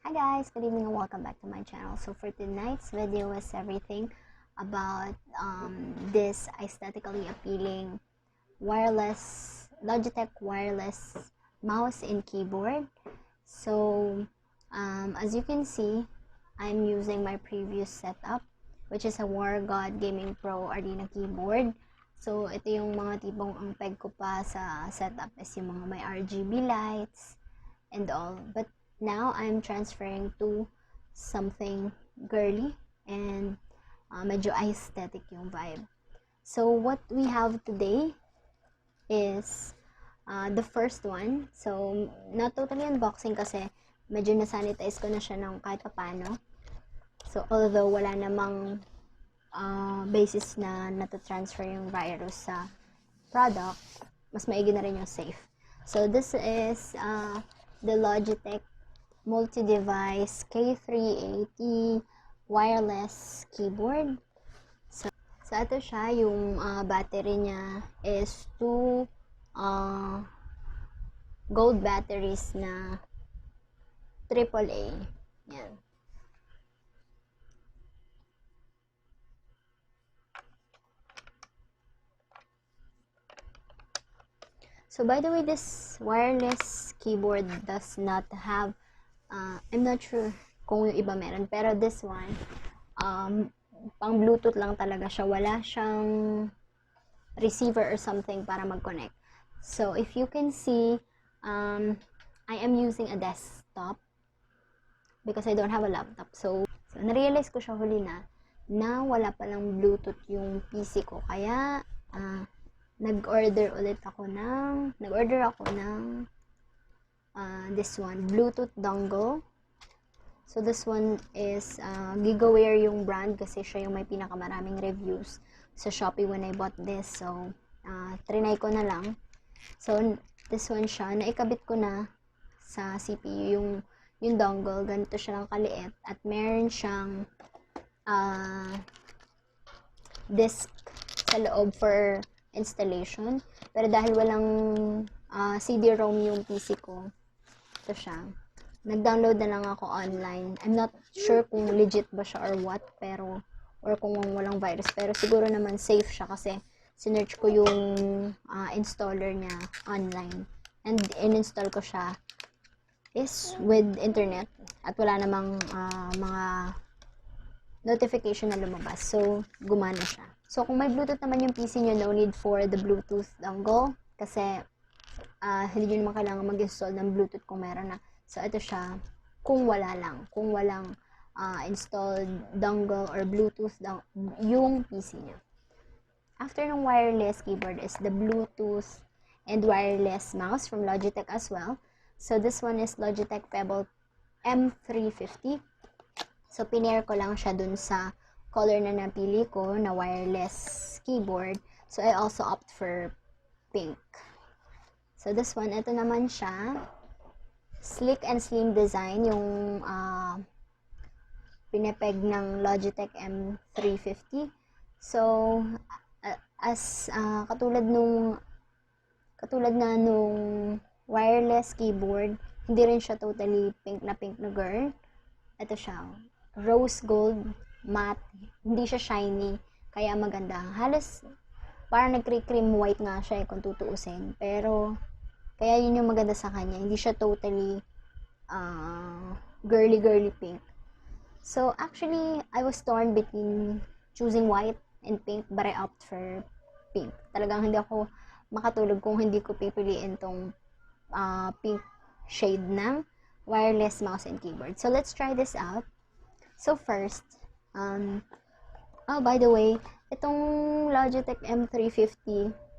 Hi guys, good evening and welcome back to my channel. So for tonight's video is everything about this aesthetically appealing wireless Logitech wireless mouse and keyboard. So as you can see, I'm using my previous setup, which is a War God Gaming Pro Arena keyboard. So ito yung mga tipong ang peg ko pa sa setup is yung mga may RGB lights and all. But now I'm transferring to something girly and medyo aesthetic yung vibe. So what we have today is the first one. So not totally unboxing kasi medyo na-sanitize ko na siya ng kahit paano. So although wala namang basis na nata-transfer yung virus sa product, mas maigi na rin yung safe. So this is the Logitech multi-device K380 wireless keyboard. So ito siya, yung battery niya is 2 gold batteries na AAA. Yan. So by the way, this wireless keyboard does not have I'm not sure kung yung iba meron, pero this one pang Bluetooth lang talaga siya, wala siyang receiver or something para mag-connect. So if you can see, I am using a desktop because I don't have a laptop. So na-realize ko siya huli na wala palang Bluetooth yung PC ko, kaya nag-order ako ng this one, Bluetooth dongle. So this one is Gigaware yung brand kasi siya yung may pinakamaraming reviews sa Shopee when I bought this. So trinay ko na lang. So this one siya, naikabit ko na sa CPU yung dongle. Ganito siya lang kaliit at meron siyang disk sa loob for installation. Pero dahil walang CD-ROM yung PC ko, ito siya. Nag-download na lang ako online. I'm not sure kung legit ba siya or what, pero or kung walang virus, pero siguro naman safe siya kasi sinearch ko yung installer niya online. And in-install ko siya is with internet at wala namang mga notification na lumabas. So, gumana siya. So, kung may Bluetooth naman yung PC nyo, no need for the Bluetooth dongle kasi hindi nyo naman kailangan mag-install ng Bluetooth kung meron na. So, ito siya kung walang installed dongle or Bluetooth yung PC nyo. After ng wireless keyboard is the Bluetooth and wireless mouse from Logitech as well. So, this one is Logitech Pebble M350. So, pinair ko lang siya dun sa color na napili ko na wireless keyboard. So, I also opt for pink. So, this one, ito naman siya. Sleek and slim design yung pinepeg ng Logitech M350. So, as katulad na nung wireless keyboard, hindi rin siya totally pink na girl. Ito siya, rose gold matte, hindi siya shiny, kaya maganda. Halos parang nag-cream white nga siya kung tutuusin, pero kaya yun yung maganda sa kanya, hindi siya totally girly pink. So actually I was torn between choosing white and pink, but I opt for pink. Talagang hindi ako makatulog kung hindi ko pipiliin tong pink shade ng wireless mouse and keyboard. So let's try this out. So first, by the way, itong Logitech M350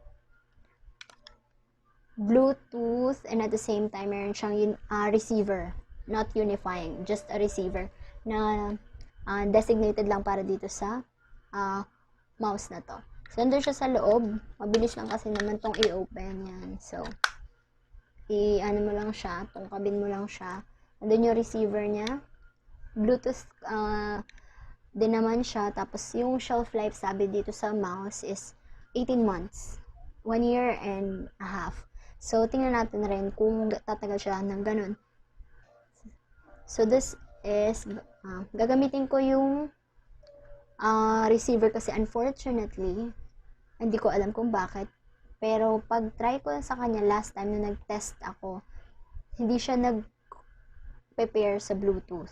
Bluetooth and at the same time meron siyang receiver, not unifying, just a receiver na designated lang para dito sa mouse na to. So nandun siya sa loob, mabilis lang kasi naman tong i-open yan. So ano mo lang siya, tungkabin mo lang siya. Nandun yung receiver niya. Bluetooth din naman siya. Tapos yung shelf life sabi dito sa mouse is 18 months. 1 year and a half. So tingnan natin rin kung tatagal siya ng ganun. So, this is, gagamitin ko yung receiver kasi unfortunately, hindi ko alam kung bakit. Pero, pag try ko sa kanya last time na nag-test ako, hindi siya nag-prepare sa Bluetooth.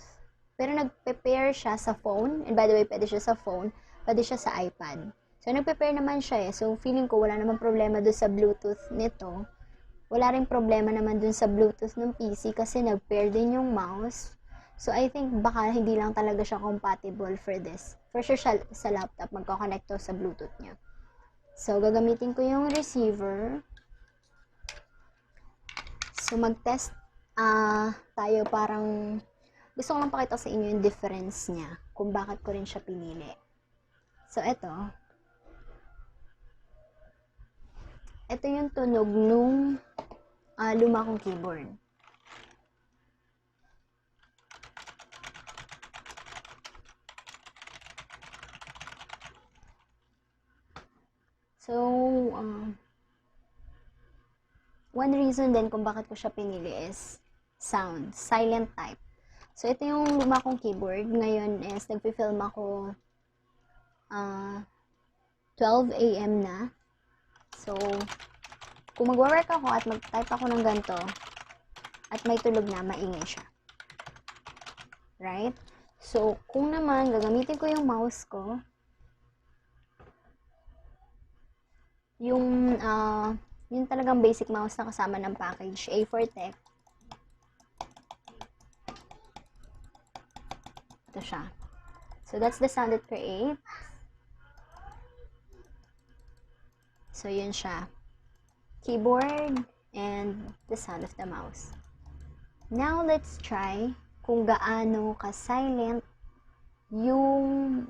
Pero nag-prepare siya sa phone. And by the way, pwede siya sa phone. Pwede siya sa iPad. So, nag-prepare naman siya eh. So, feeling ko wala namang problema doon sa Bluetooth nito. Wala rin problema naman dun sa Bluetooth ng PC kasi nag-pair din yung mouse. So, I think baka hindi lang talaga siya compatible for this. For sure siya, sa laptop, magkoconnect to sa Bluetooth niya. So, gagamitin ko yung receiver. So, mag-test tayo parang gusto ko lang pakita sa inyo yung difference niya kung bakit ko rin siya pinili. So, ito yung tunog nung luma kong keyboard. So, one reason din kung bakit ko siya pinili is sound, silent type. So, ito yung luma kong keyboard. Ngayon is nagpi-film ako 12 AM na. So, kung mag-work ako at mag-type ako ng ganito at may tulog na, maingay siya. Right? So, kung naman gagamitin ko yung mouse ko, yung talagang basic mouse na kasama ng package, A4 Tech. Ito siya. So, that's the sound it creates. So, yun siya. Keyboard and the sound of the mouse. Now, let's try kung gaano ka-silent yung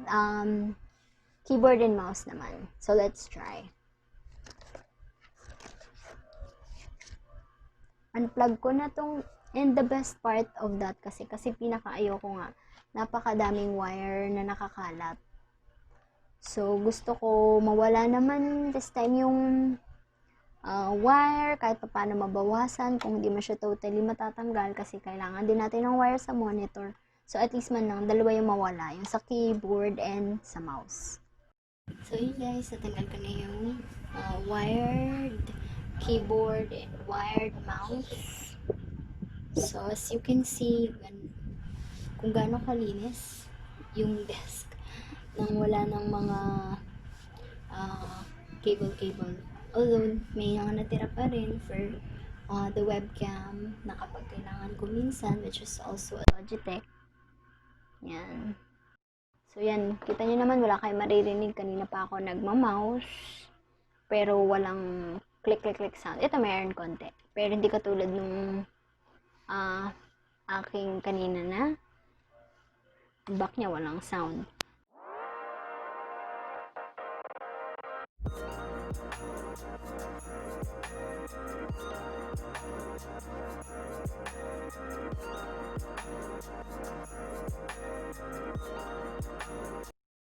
keyboard and mouse naman. So, let's try. Unplug ko na tong, and the best part of that kasi pinaka-ayoko nga, napakadaming wire na nakakalat. So, gusto ko mawala naman this time yung wire, kahit pa paano mabawasan, kung hindi man siya totally matatanggal kasi kailangan din natin ng wire sa monitor. So, at least man lang, dalawa yung mawala, yung sa keyboard and sa mouse. So, yun guys, natanggal ko na yung wired keyboard and wired mouse. So, as you can see, kung gaano kalinis yung desk nang wala ng mga cable. Although, may mga natira pa rin for the webcam na kapag kailangan ko minsan, which is also a Logitech. Yan. So, yan. Kita nyo naman, wala kayo maririnig. Kanina pa ako nagma-mouse. Pero walang click sound. Ito mayroon konti. Pero hindi katulad nung aking kanina na back niya walang sound.